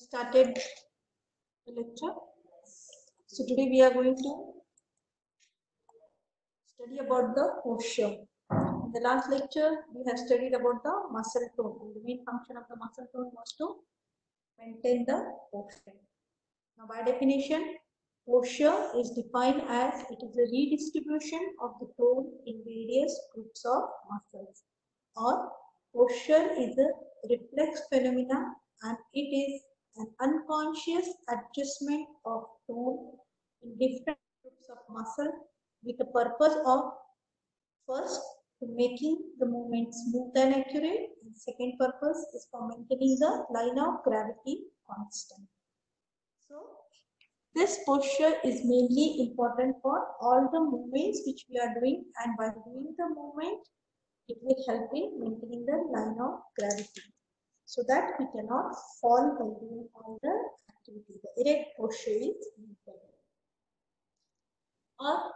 Started the lecture. So today we are going to study about the posture. In the last lecture, we have studied about the muscle tone. The main function of the muscle tone was to maintain the posture. Now, by definition, posture is defined as it is a redistribution of the tone in various groups of muscles. Or posture is a reflex phenomena, and it is an unconscious adjustment of tone in different groups of muscle with the purpose of first to making the movement smooth and accurate, and second purpose is for maintaining the line of gravity constant. So this posture is mainly important for all the movements which we are doing, and by doing the movement it will help in maintaining the line of gravity so that we cannot fall by doing all the activity. The erect posture is important. Or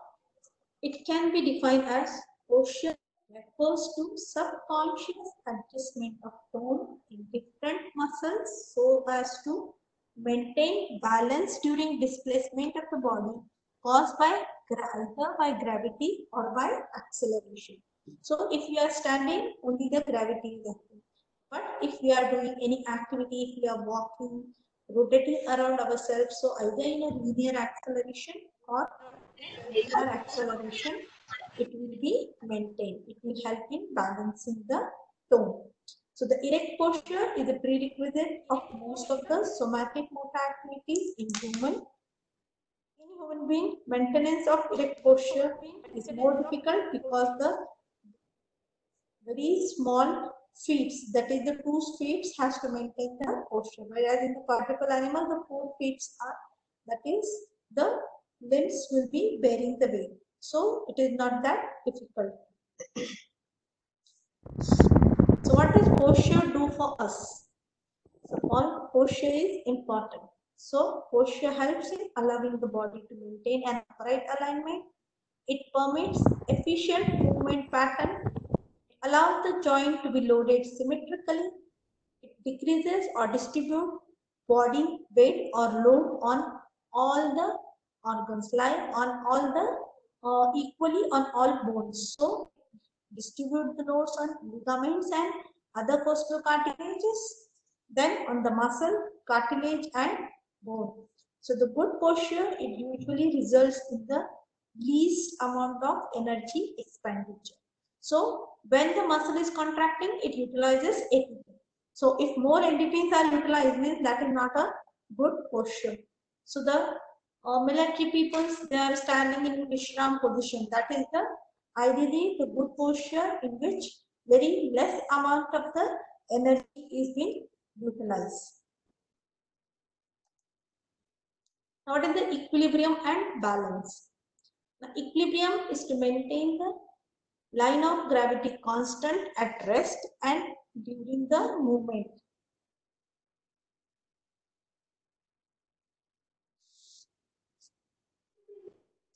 it can be defined as posture refers to subconscious adjustment of tone in different muscles so as to maintain balance during displacement of the body caused by either by gravity or by acceleration. So if we are standing, only the gravity is acting. But if we are doing any activity, if we are walking, rotating around ourselves, so either in a linear acceleration or regular acceleration, it will be maintained. It will help in balancing the tone. So the erect posture is a prerequisite of most of the somatic motor activities in human being. Maintenance of erect posture is more difficult because the very small feet, that is the 2 feet, has to maintain the posture. Whereas in the quadruped animal, the 4 feet are, that is, the limbs will be bearing the weight. So it is not that difficult. So what does posture do for us? So all posture is important. So posture helps in allowing the body to maintain an upright alignment. It permits efficient movement pattern. It allows the joint to be loaded symmetrically. It decreases or distributes body weight or load on all the organs, lie on all the equally on all bones. So distribute the loads on ligaments and other posterior cartilages, then on the muscle, cartilage and bone. So the good posture, it usually results in the least amount of energy expenditure. So when the muscle is contracting, it utilizes ATP. So if more endorphins are utilized, means that is not a good posture. So the military people, they are standing in Vishram position. That is the ideally the good posture in which very less amount of the energy is being utilized. Now what is the equilibrium and balance? Now equilibrium is to maintain the line of gravity constant at rest and during the movement.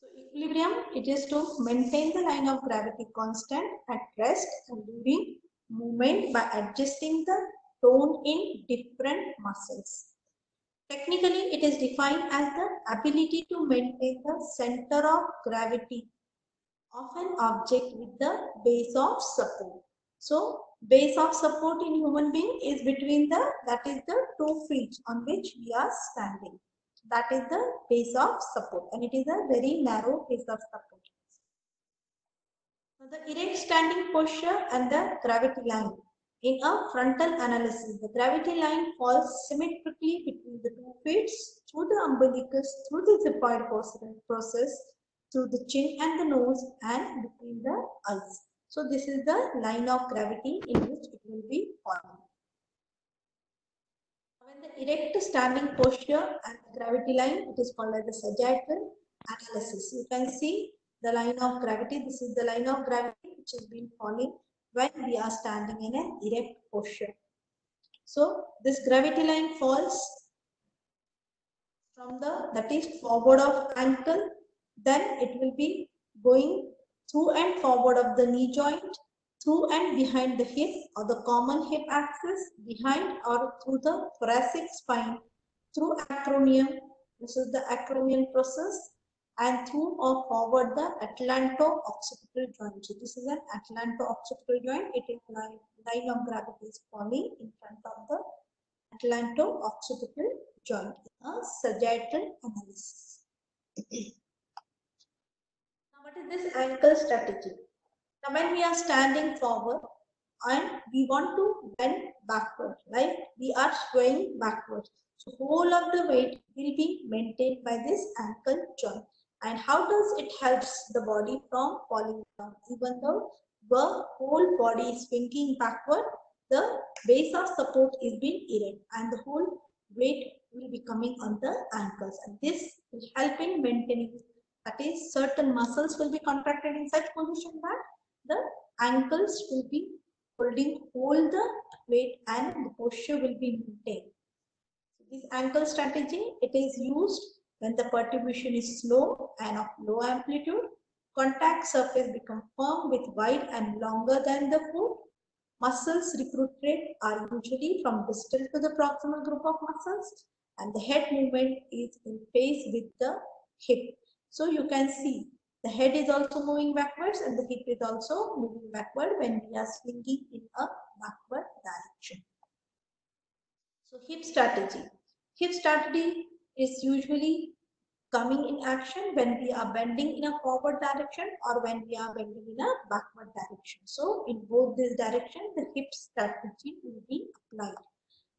So equilibrium, it is to maintain the line of gravity constant at rest and during movement by adjusting the tone in different muscles. Technically, it is defined as the ability to maintain the center of gravity of an object with the base of support. So, base of support in human being is between the, that is the 2 feet on which we are standing. That is the base of support, and it is a very narrow base of support. Now, the erect standing posture and the gravity line. In a frontal analysis, the gravity line falls symmetrically between the 2 feet through the umbilicus, through the xiphoid process, through the chin and the nose, and between the eyes. So this is the line of gravity in which it will be falling. When the erect standing posture and the gravity line, it is called as the sagittal analysis. You can see the line of gravity. This is the line of gravity which has been falling when we are standing in an erect posture. So this gravity line falls from the, that is forward of ankle, then it will be going through and forward of the knee joint, through and behind the hip or the common hip axis, behind or through the thoracic spine, through acromion. This is the acromion process, and through or forward the atlanto-occipital joint. So this is an atlanto-occipital joint. It is line of gravity is falling in front of the atlanto-occipital joint. A sagittal analysis. Now, what is this ankle strategy? Now, when we are standing forward and we want to bend backward, like we are swaying backwards, so whole of the weight will be maintained by this ankle joint. And how does it helps the body from falling down? Even though the whole body is swinging backward, the base of support is being erect and the whole weight will be coming on the ankles. And this will help in maintaining, that is, certain muscles will be contracted in such position that the ankles will be hold the weight and the posture will be maintained. This ankle strategy, it is used when the perturbation is slow and of low amplitude. Contact surface become firm with wide and longer than the foot. Muscles recruited are usually from distal to the proximal group of muscles, and the head movement is in phase with the hip. So you can see the head is also moving backwards and the hip is also moving backward when we are swinging in a backward direction. So hip strategy. Hip strategy is usually coming in action when we are bending in a forward direction or when we are bending in a backward direction. So in both these directions, the hip strategy will be applied.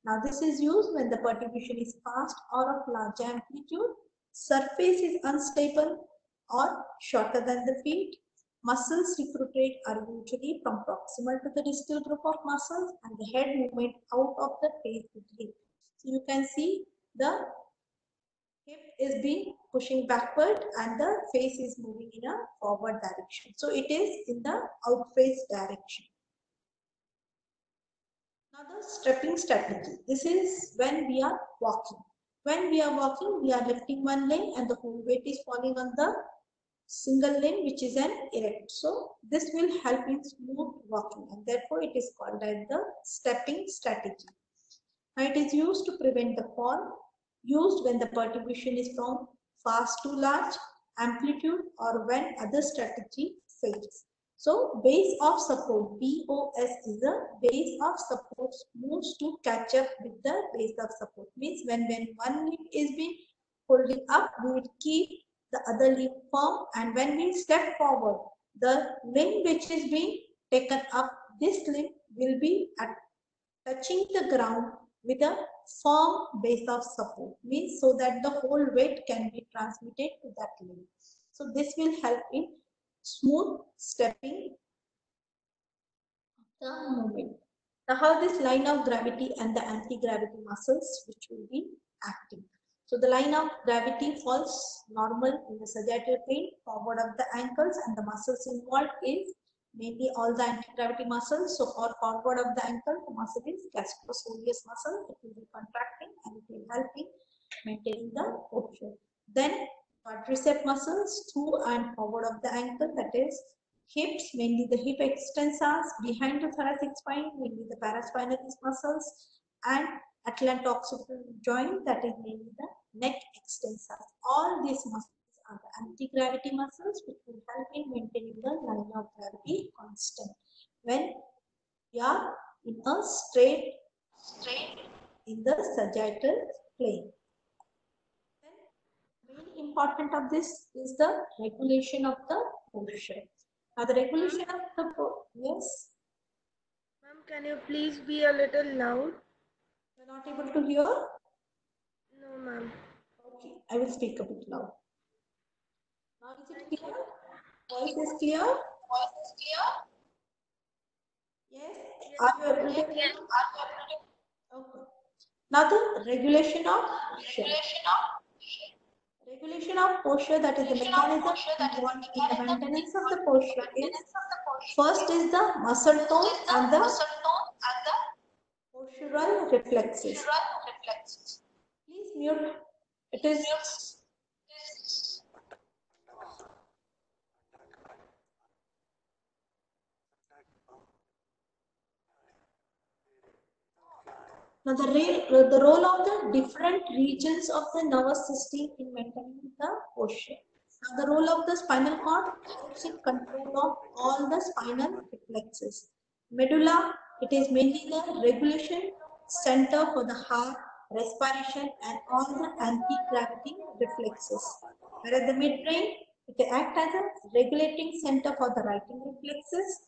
Now this is used when the perturbation is fast or of large amplitude, surface is unstable or shorter than the feet. Muscles recruited are usually from proximal to the distal group of muscles and the head movement out of the face with hip. So you can see the hip is being pushing backward and the face is moving in a forward direction. So it is in the out face direction. Now the stepping strategy. This is when we are walking. When we are walking, we are lifting one leg and the whole weight is falling on the single limb, which is an erect. So this will help in smooth walking and therefore it is called as the stepping strategy. Now it is used to prevent the fall, used when the perturbation is from fast to large amplitude or when other strategy fails. So base of support, BOS, is the base of support moves to catch up with the base of support. Means when one limb is being holding up, we will keep the other limb firm, and when we step forward, the limb which is being taken up, this limb will be touching the ground with a firm base of support, means so that the whole weight can be transmitted to that limb. So this will help in smooth stepping the movement. Now how this line of gravity and the anti-gravity muscles which will be acting. So the line of gravity falls normal in the sagittal plane forward of the ankles, and the muscles involved is mainly all the anti-gravity muscles. So for forward of the ankle, the muscle is gastrocsoleus muscle. It will be contracting and it will help in maintaining the posture. Then quadricep muscles through and forward of the ankle, that is hips, mainly the hip extensors, behind the thoracic spine, mainly the paraspinalis muscles, and atlanto-occipital joint, that is mainly the neck extensors. All these muscles are the anti-gravity muscles which will help in maintaining the line of gravity constant when we are in a straight in the sagittal plane. Then main important of this is the regulation of the posture. Now the regulation of the yes. Ma'am, can you please be a little loud? You're not able to hear? No, ma'am. Okay, I will speak a bit loud. Now is it clear? Voice is clear? Yes. Are you able to hear? Okay. Now the regulation of posture, that is the mechanism involved in the maintenance of the posture is, first is the muscle tone and the postural reflexes. Please mute. It is Now the role of the different regions of the nervous system in maintaining the posture. Now the role of the spinal cord helps in control of all the spinal reflexes. Medulla, it is mainly the regulation center for the heart, respiration and all the anti-gravity reflexes. Whereas the midbrain, it acts as a regulating center for the writing reflexes.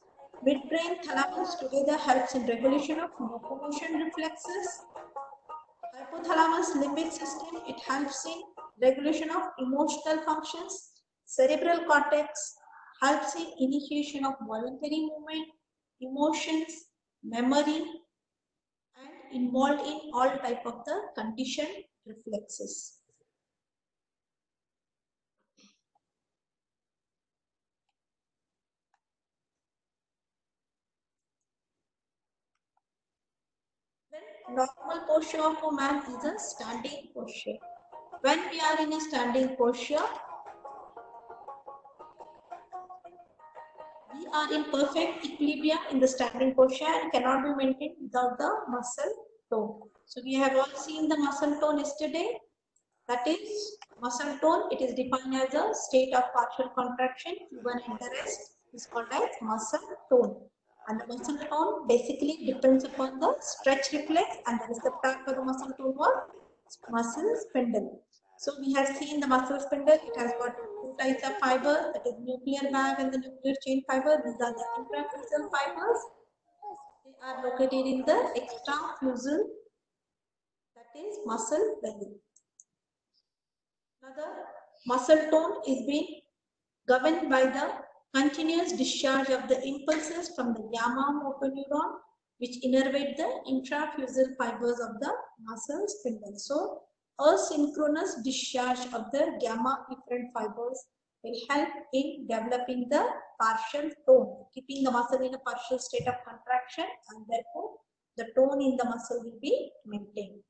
Midbrain thalamus together helps in regulation of locomotion reflexes. Hypothalamus limbic system, it helps in regulation of emotional functions. Cerebral cortex helps in initiation of voluntary movement, emotions, memory, and involved in all type of the conditioned reflexes. Then normal posture of a man is a standing posture. When we are in a standing posture, we are in perfect equilibrium in the standing posture and cannot be maintained without the muscle tone. So we have all seen the muscle tone yesterday. That is muscle tone. It is defined as a state of partial contraction even in the rest is called as muscle tone. And the muscle tone basically depends upon the stretch reflex, and the receptor for the muscle tone was muscle spindle. So we have seen the muscle spindle. It has got two types of fiber, that is nuclear bag and the nuclear chain fiber. These are the intrafusal fibers. They are located in the extrafusal, that is muscle belly. Now the muscle tone is being governed by the continuous discharge of the impulses from the gamma motor neuron, which innervate the intrafusal fibers of the muscle spindle. So asynchronous discharge of the gamma efferent fibers will help in developing the partial tone, keeping the muscle in a partial state of contraction, and therefore the tone in the muscle will be maintained.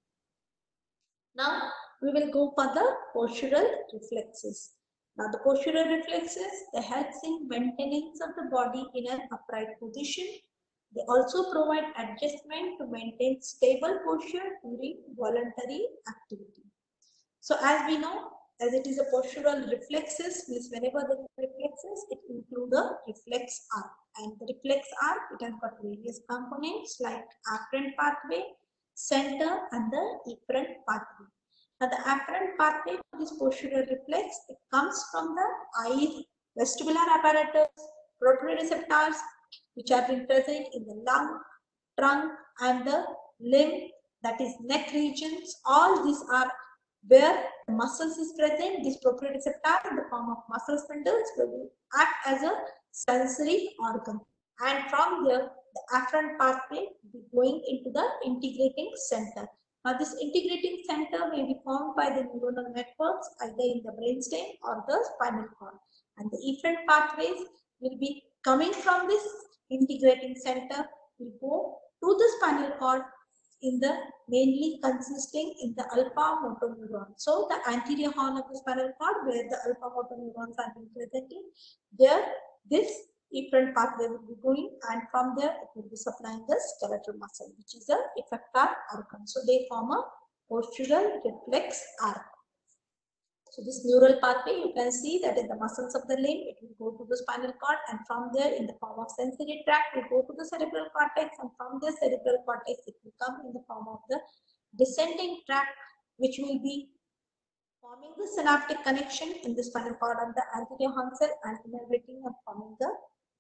Now we will go for the postural reflexes. Now the postural reflexes, they help in maintenance of the body in an upright position. They also provide adjustment to maintain stable posture during voluntary activity. So as we know, as it is a postural reflexes, means whenever the reflexes, it includes a reflex arc. And the reflex arc, it has got various components like afferent pathway, center and the efferent pathway. Now the afferent pathway of this postural reflex, it comes from the eye, vestibular apparatus, proprioceptors, which are present in the lung, trunk and the limb, that is neck regions. All these are where muscles is present. This proprioceptor in the form of muscle spindles will act as a sensory organ, and from there the afferent pathway will be going into the integrating center. Now this integrating center may be formed by the neuronal networks either in the brainstem or the spinal cord, and the efferent pathways will be coming from this integrating center, will go to the spinal cord in the mainly consisting in the alpha motor neuron. So the anterior horn of the spinal cord, where the alpha motor neurons are being presented, there this efferent pathway will be going, and from there it will be supplying the skeletal muscle, which is a effector organ. So they form a postural reflex arc. So this neural pathway, you can see that in the muscles of the limb, it will go to the spinal cord, and from there in the form of sensory tract, it will go to the cerebral cortex, and from the cerebral cortex, it will come in the form of the descending tract, which will be forming the synaptic connection in the spinal cord and the anterior horn cell, and innervating and forming the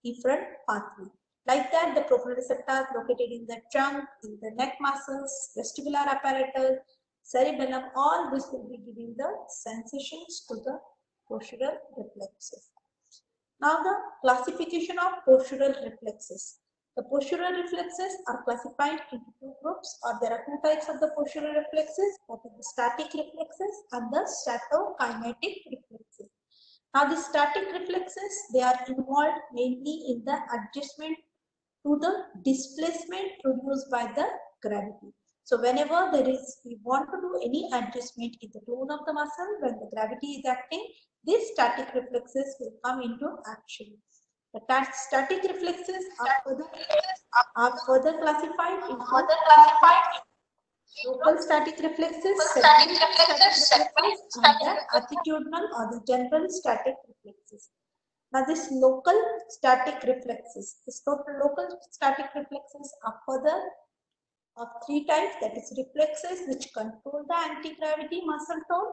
efferent pathway. Like that, the proprioceptors located in the trunk, in the neck muscles, vestibular apparatus, cerebellum, all this will be giving the sensations to the postural reflexes. Now the classification of postural reflexes. The postural reflexes are classified into two groups, or there are two types of the postural reflexes, that is the static reflexes and the statokinetic reflexes. Now the static reflexes, they are involved mainly in the adjustment to the displacement produced by the gravity. So whenever we want to do any adjustment in the tone of the muscle, when the gravity is acting, these static reflexes will come into action. The static reflexes are further classified into Local static reflexes, segmental static reflexes, and the attitudinal or the general static reflexes. Now, this local static reflexes, local static reflexes are further of three types, that is reflexes which control the anti-gravity muscle tone,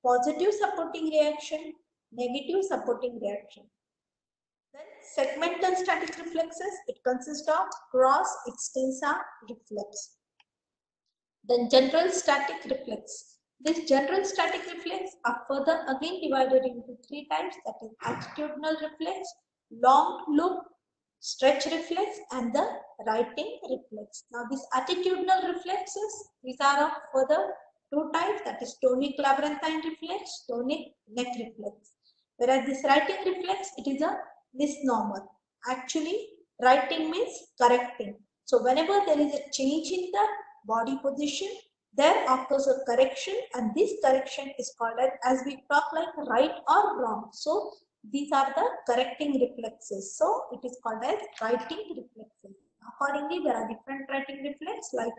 positive supporting reaction, negative supporting reaction. Then segmental static reflexes, it consists of cross extensor reflex. Then general static reflex. This general static reflex are further again divided into three types, that is attitudinal reflex, long loop stretch reflex, and the writing reflex. Now these attitudinal reflexes, these are of further two types, that is tonic labyrinthine reflex, tonic neck reflex. Whereas this writing reflex, it is a misnomer. Actually, writing means correcting. So whenever there is a change in the body position, there occurs a correction, and this correction is called as we talk like right or wrong. So these are the correcting reflexes. So it is called as writing reflexes. Accordingly, there are different writing reflexes like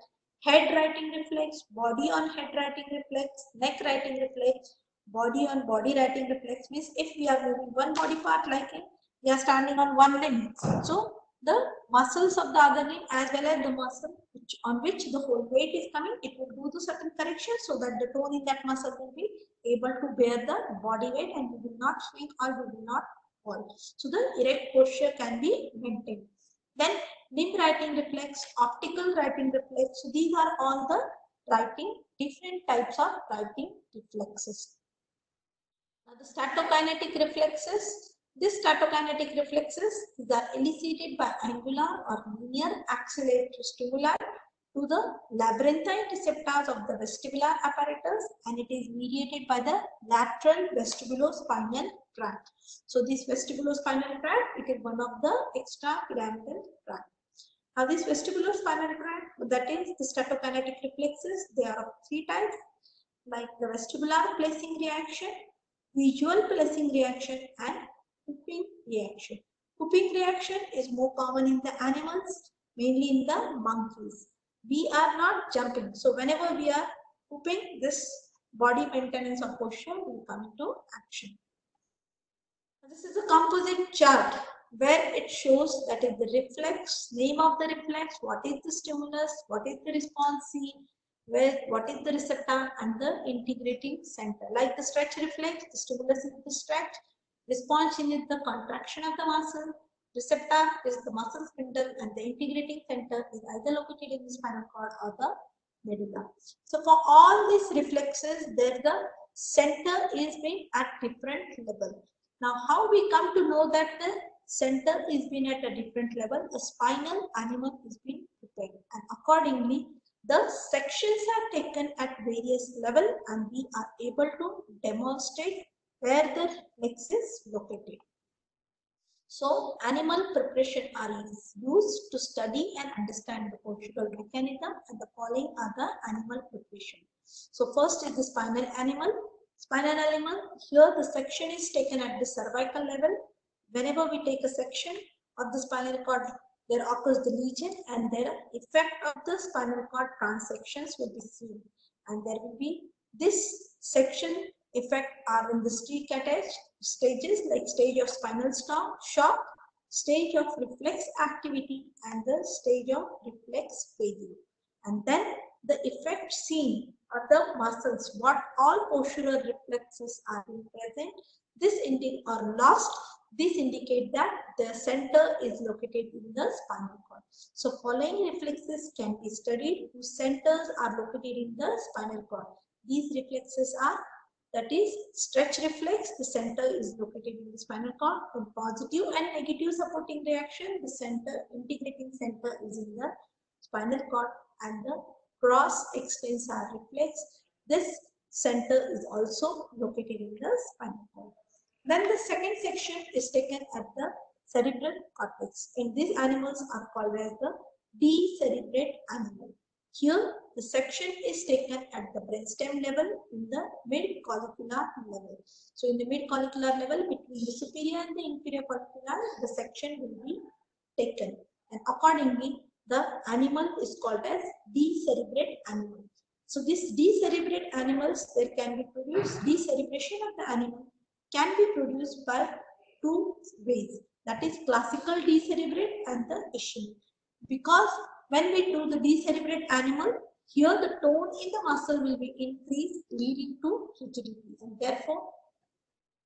head writing reflex, body on head writing reflex, neck writing reflex, body on body writing reflex. Means if we are moving one body part like it, we are standing on one limb. So the muscles of the other limb as well as the muscle on which the whole weight is coming, it will do the certain correction so that the tone in that muscle will be able to bear the body weight and you will not swing or you will not fall. So the erect posture can be maintained. Then limb writing reflex, optical writing reflex. So these are all the writing, different types of writing reflexes. Now the statokinetic reflexes. These statokinetic reflexes are elicited by angular or linear accelerated stimuli to the labyrinthine receptors of the vestibular apparatus, and it is mediated by the lateral vestibulospinal tract. So this vestibulospinal tract, it is one of the extrapyramidal tract. Now this vestibulospinal tract, that is the statokinetic reflexes, they are of three types, like the vestibular placing reaction, visual placing reaction, and Couping reaction. Couping reaction is more common in the animals, mainly in the monkeys. We are not jumping. So whenever we are couping, this body maintenance of posture will come into action. This is a composite chart where it shows that is the reflex, name of the reflex, what is the stimulus, what is the response scene, what is the receptor and the integrating center. Like the stretch reflex, the stimulus is the stretch, response in is the contraction of the muscle, receptor is the muscle spindle, and the integrating center is either located in the spinal cord or the medulla. So for all these reflexes, there the center is being at different level. Now how we come to know that the center is being at a different level? The spinal animal is being prepared, and accordingly the sections are taken at various level, and we are able to demonstrate where the reflex is located. So animal preparation are used to study and understand the postural mechanism, and the following are the animal preparation. So first is the spinal animal. Spinal animal, here the section is taken at the cervical level. Whenever we take a section of the spinal cord, there occurs the lesion, and their effect of the spinal cord transections will be seen, and there will be this section effect are in the streak attached stages, like stage of spinal shock, stage of reflex activity, and the stage of reflex failure. And then the effect seen are the muscles, what all postural reflexes are present, this or lost. This indicate that the center is located in the spinal cord. So following reflexes can be studied whose centers are located in the spinal cord. These reflexes are, that is stretch reflex, the center is located in the spinal cord. From positive and negative supporting reaction, the center, integrating center is in the spinal cord, and the cross extensor reflex, this center is also located in the spinal cord. Then the second section is taken at the cerebral cortex. In these animals are called as the decerebrate animal. Here the section is taken at the brainstem level in the mid-collicular level. So in the mid-collicular level between the superior and the inferior collicular, the section will be taken, and accordingly the animal is called as decerebrate animal. So this decerebrate animals, there can be produced, decerebration of the animal can be produced by two ways, that is classical decerebrate and the ischemic. Because when we do the decerebrate animal, here the tone in the muscle will be increased, leading to rigidity, and therefore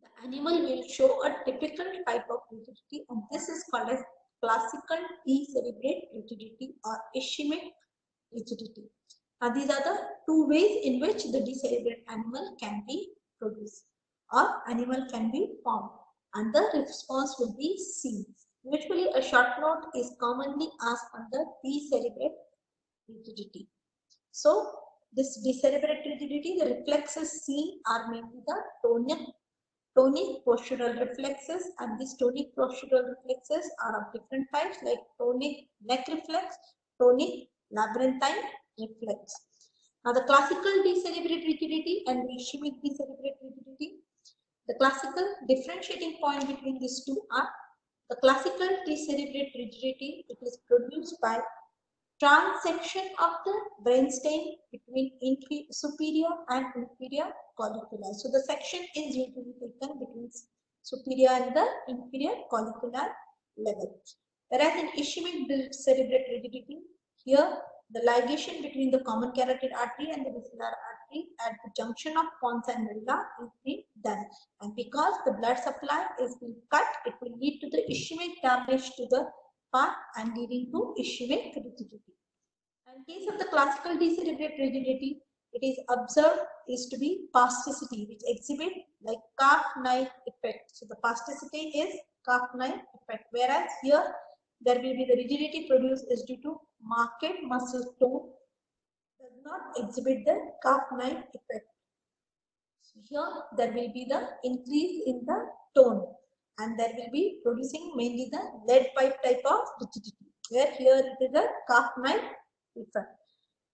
the animal will show a typical type of rigidity, and this is called as classical decerebrate rigidity or ischemic rigidity. Now these are the two ways in which the decerebrate animal can be produced or animal can be formed, and the response will be seen. Usually a short note is commonly asked on the decerebrate rigidity. So this decerebrate rigidity, the reflexes seen are mainly the tonic postural reflexes, and these tonic postural reflexes are of different types like tonic neck reflex, tonic labyrinthine reflex. Now the classical decerebrate rigidity and the ischemic decerebrate rigidity, the classical differentiating point between these two are the classical decerebrate rigidity. It is produced by transection of the brainstem between superior and inferior colliculi. So the section is usually taken between superior and the inferior collicular level. Whereas in ischemic decerebrate rigidity, here the ligation between the common carotid artery and the basilar artery at the junction of pons and medulla is being done. And because the blood supply is being cut, it will lead to the ischemic damage to the part and leading to ischemic rigidity. In case of the classical decerebrate rigidity, it is observed is to be plasticity, which exhibit like calf-knife effect. So the plasticity is calf-knife effect, whereas here there will be the rigidity produced is due to marked muscle tone, does not exhibit the calf-knife effect. So here there will be the increase in the tone, and there will be producing mainly the lead pipe type of rigidity, where here it is a calf-knife effect.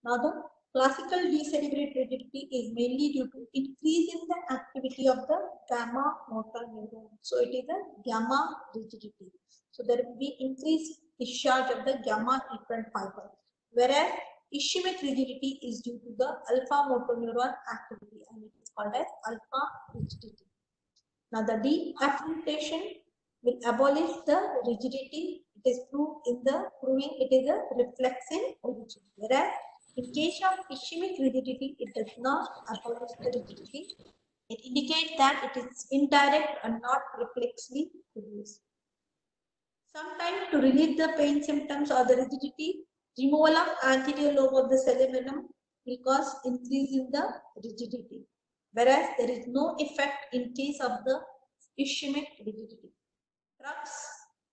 Now the classical decerebrate rigidity is mainly due to increase in the activity of the gamma motor neuron. So it is a gamma rigidity. So there will be increased discharge of the gamma efferent fiber, whereas ischemic rigidity is due to the alpha motor neuron activity, and it is called as alpha rigidity. Now the deafferentation will abolish the rigidity. It is proving it is a reflexive rigidity, whereas in case of ischemic rigidity, it does not abolish the rigidity. It indicates that it is indirect and not reflexively produced. Sometimes to relieve the pain symptoms or the rigidity, removal of anterior lobe of the cerebellum will cause increase in the rigidity, whereas there is no effect in case of the ischemic rigidity. Drugs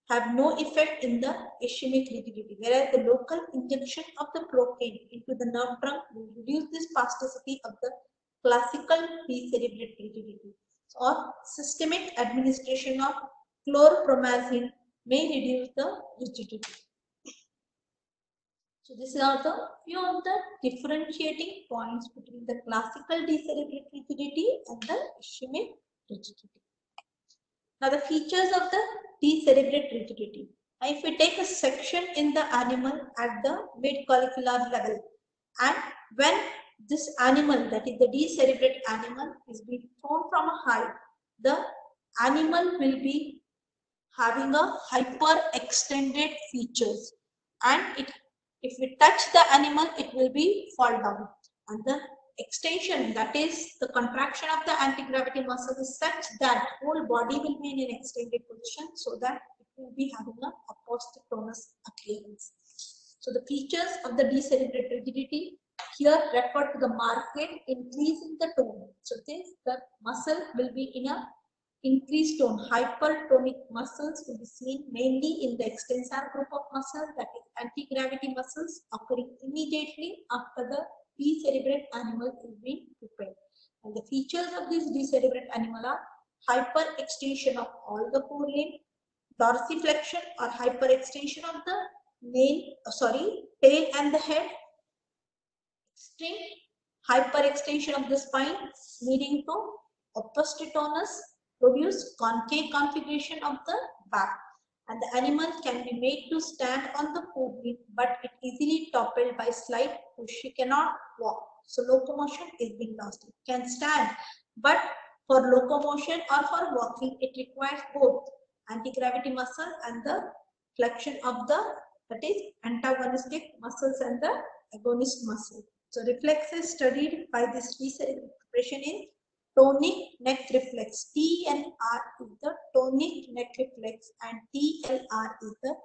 have no effect in the ischemic rigidity, whereas the local injection of the procaine into the nerve trunk will reduce this plasticity of the classical decerebrate rigidity, or systemic administration of chlorpromazine may reduce the rigidity. So these are the few of the differentiating points between the classical decerebrate rigidity and the ischemic rigidity. Now the features of the decerebrate rigidity. Now if we take a section in the animal at the mid-collicular level, and when this animal, that is the decerebrate animal, is being thrown from a height, the animal will be having a hyper extended features, and if we touch the animal, it will be fall down, and the extension, that is the contraction of the anti-gravity muscle, is such that whole body will be in an extended position, so that it will be having a apostolonous appearance. So the features of the decerebrate rigidity here refer to the marked increase in the tone. So the muscle will be in a increased tone. Hypertonic muscles will be seen mainly in the extensor group of muscles, that is anti-gravity muscles, occurring immediately after the decerebrate animal is being prepared. And the features of this decerebrate animal are hyperextension of all the four limbs, dorsiflexion or hyperextension of the tail and the head, extreme hyperextension of the spine leading to opisthotonous, produce concave configuration of the back, and the animal can be made to stand on the forelimb, but it easily toppled by slight push. She cannot walk, so locomotion is being lost. It can stand, but for locomotion or for walking, it requires both anti-gravity muscle and the flexion of the, that is, antagonistic muscles and the agonist muscle. So reflexes studied by this expression is tonic neck reflex. TNR is the tonic neck reflex and TLR is the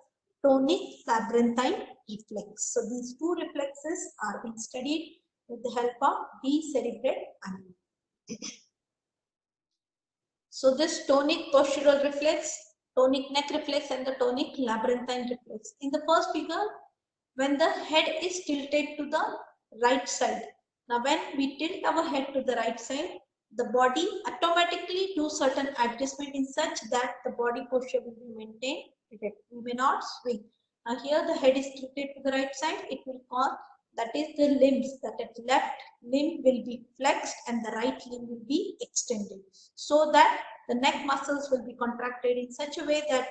tonic labyrinthine reflex. So these two reflexes are being studied with the help of decerebrate animal. So this tonic postural reflex, tonic neck reflex and the tonic labyrinthine reflex. In the first figure, when the head is tilted to the right side. Now when we tilt our head to the right side, the body automatically do certain adjustment in such that the body posture will be maintained. We may not swing. Now here the head is tilted to the right side, it will cause, that is the limbs, that is left limb will be flexed and the right limb will be extended, so that the neck muscles will be contracted in such a way that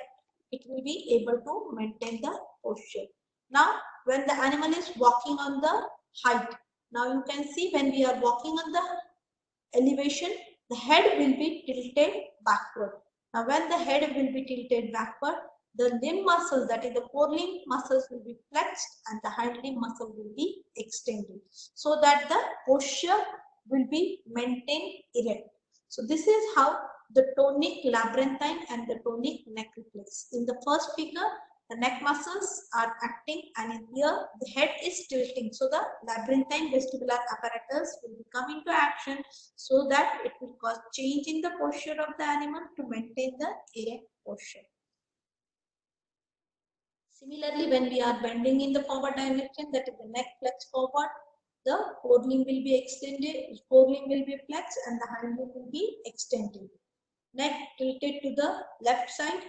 it will be able to maintain the posture. Now when the animal is walking on the height, now you can see when we are walking on the elevation, the head will be tilted backward. Now when the head will be tilted backward, the limb muscles, that is the forelimb muscles, will be flexed and the hind limb muscle will be extended, so that the posture will be maintained erect. So this is how the tonic labyrinthine and the tonic neck reflex. In the first figure, the neck muscles are acting, and in here the head is tilting. So the labyrinthine vestibular apparatus will come into action, so that it will cause change in the posture of the animal to maintain the erect posture. Similarly, when we are bending in the forward direction, that is the neck flex forward, the forelimb will be extended, forelimb will be flexed and the hind limb will be extended. Neck tilted to the left side.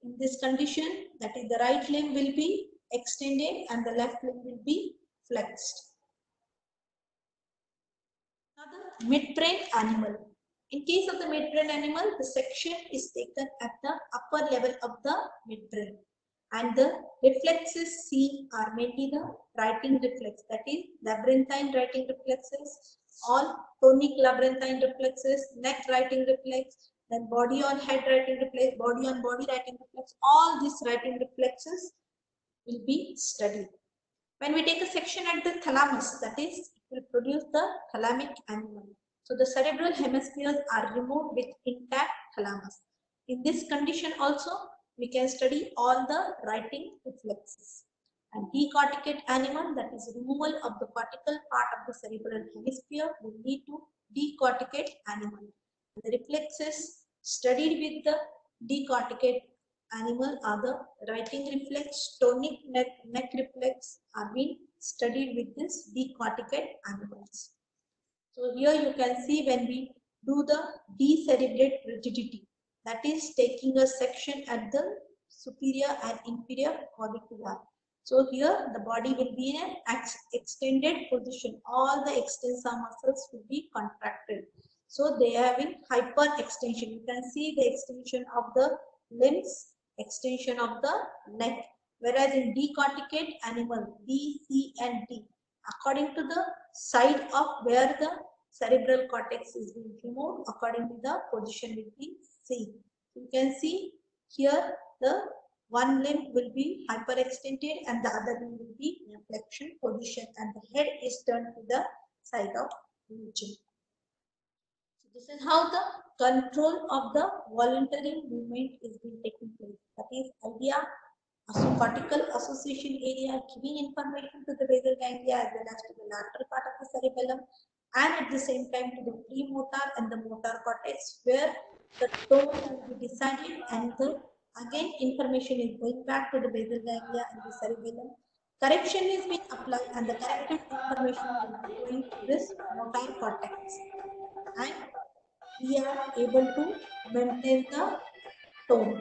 In this condition, that is the right limb will be extended and the left limb will be flexed. Now the midbrain animal. In case of the midbrain animal, the section is taken at the upper level of the midbrain, and the reflexes seen are mainly the writing reflex, that is labyrinthine writing reflexes, all tonic labyrinthine reflexes, neck writing reflex, then body on head writing reflex, body on body writing reflex. All these writing reflexes will be studied. When we take a section at the thalamus, that is, it will produce the thalamic animal. So the cerebral hemispheres are removed with intact thalamus. In this condition also, we can study all the writing reflexes. And decorticate animal, that is removal of the cortical part of the cerebral hemisphere, will lead to decorticate animal. The reflexes studied with the decorticate animal are the writing reflex, tonic neck reflex are being studied with this decorticate animals. So here you can see when we do the decerebrate rigidity, that is taking a section at the superior and inferior clavicular. So here the body will be in an extended position. All the extensor muscles will be contracted. So they are having hyperextension. You can see the extension of the limbs, extension of the neck. Whereas in decorticate animal, D, C and D, according to the side of where the cerebral cortex is being removed, according to the position will be seen. You can see here the one limb will be hyperextended and the other limb will be in a flexion position, and the head is turned to the side of region. So this is how the control of the voluntary movement is being taking place. That is idea, cortical association area giving information to the basal ganglia as well as to the lateral part of the cerebellum, and at the same time to the premotor and the motor cortex, where the tone will be decided, and the again information is going back to the basal ganglia and the cerebellum. Correction is being applied and the corrected information will be going to this motor cortex, and we are able to maintain the tone.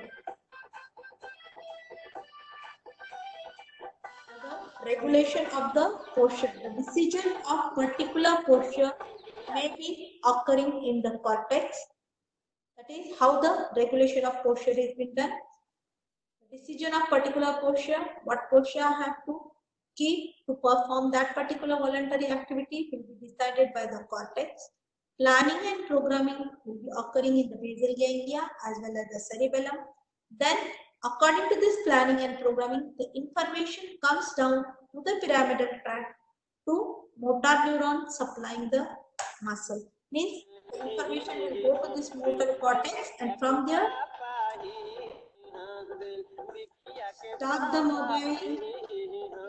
Regulation of the posture. The decision of particular posture may be occurring in the cortex. That is how the regulation of posture is being done. That Decision of particular posture, what posture I have to keep to perform that particular voluntary activity will be decided by the cortex. Planning and programming will be occurring in the basal ganglia as well as the cerebellum. Then, according to this planning and programming, the information comes down to the pyramidal tract to motor neuron supplying the muscle. Means the information will go to this motor cortex, and from there start the mobile.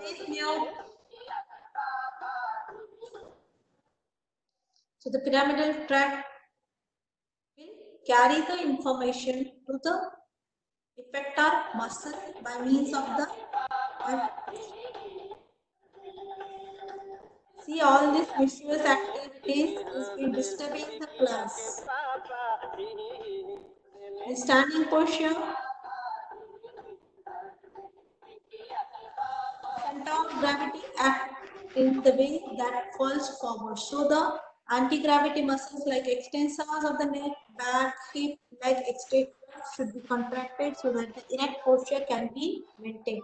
Please mute. So the pyramidal tract will carry the information to the effector muscle by means of the see all these mischievous activities is been disturbing the class. The standing posture, center of gravity act in the way that falls forward. So the anti-gravity muscles like extensors of the neck, back, hip, leg, etc. should be contracted so that the erect posture can be maintained.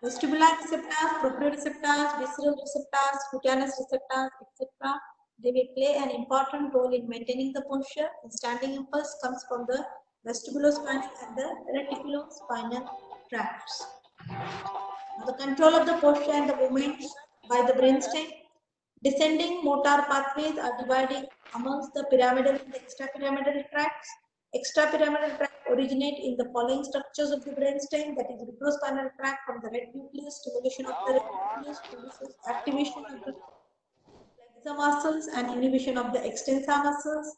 Vestibular receptors, proprioceptors, visceral receptors, cutaneous receptors, etc. They will play an important role in maintaining the posture. The standing impulse comes from the vestibulospinal and the reticulospinal tracts. Now, the control of the posture and the movements by the brainstem. Descending motor pathways are divided amongst the pyramidal and the extrapyramidal tracts. Extrapyramidal tract originate in the following structures of the brainstem, that is retrospinal tract from the red nucleus, stimulation of the red nucleus produces activation of the flexor muscles and inhibition of the extensor muscles.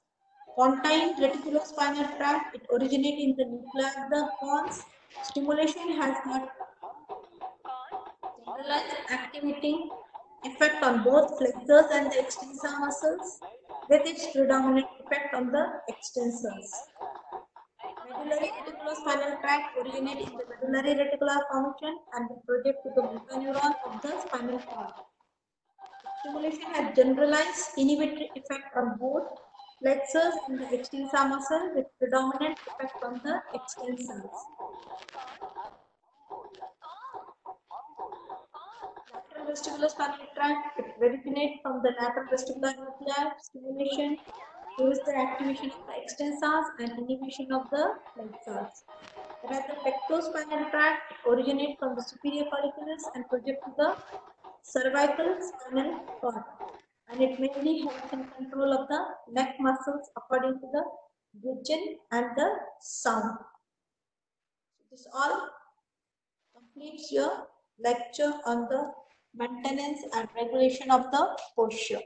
Pontine reticulospinal tract, it originates in the nuclei of the pons. Stimulation has got generalized activating effect on both flexors and the extensor muscles, with its predominant effect on the extensors. Medullary reticulospinal tract originates in the medullary reticular function and will project to the motor neuron of the spinal cord. Stimulation has generalized inhibitory effect on both flexors and the extensor muscle, with predominant effect on the extensors. Lateral vestibulospinal tract, it originates from the lateral vestibular nuclei. Stimulation shows the activation of the extensors and inhibition of the flexors. Whereas the pectospinal tract originates from the superior colliculus and projects to the cervical spinal cord, and it mainly helps in control of the neck muscles according to the vision and the sound. This all completes your lecture on the maintenance and regulation of the posture.